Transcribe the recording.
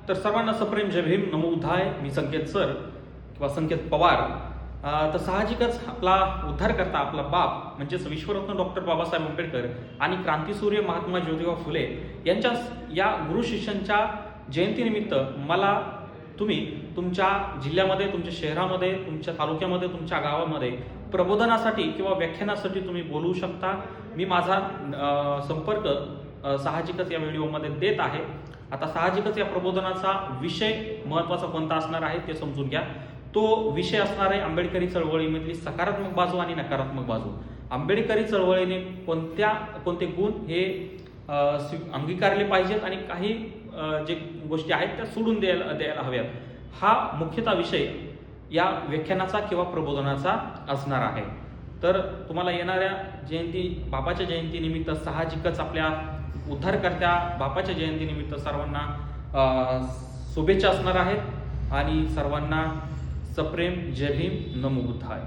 तर सर्वांना सप्रेम जय भीम, नमो बुद्धाय. मी संकेत सर किंवा संकेत पवार. तर साहजिकच आपला उद्धार करता आपला बाप म्हणजेच विश्वरत्न डॉक्टर बाबासाहेब आंबेडकर आणि क्रांतीसूर्य महात्मा ज्योतिबा फुले यांच्या या गुरु शिष्यांच्या जयंतीनिमित्त मला तुम्ही तुमच्या जिल्ह्यामध्ये, तुमच्या शहरामध्ये, तुमच्या तालुक्यामध्ये, तुमच्या गावामध्ये प्रबोधनासाठी किंवा व्याख्यानासाठी तुम्ही बोलवू शकता. मी माझा संपर्क साहजिकच या व्हिडिओमध्ये देत आहे. आता साहजिकच या प्रबोधनाचा विषय महत्त्वाचा कोणता असणार आहे ते समजून घ्या. तो विषय असणार आहे आंबेडकरी चळवळीमधली सकारात्मक बाजू आणि नकारात्मक बाजू. आंबेडकरी चळवळीने कोणते गुण हे अंगीकारले पाहिजेत आणि काही जे गोष्टी आहेत त्या सोडून द्यायला हव्यात. हा मुख्यतः विषय या व्याख्यानाचा किंवा प्रबोधनाचा असणार आहे. तर तुम्हाला येणाऱ्या बापाच्या जयंतीनिमित्त साहजिकच आपल्या उद्धारकर्त्या बापाच्या जयंतीनिमित्त सर्वांना शुभेच्छा असणार आहेत आणि सर्वांना सप्रेम जय भीम, नमो बुद्धाय.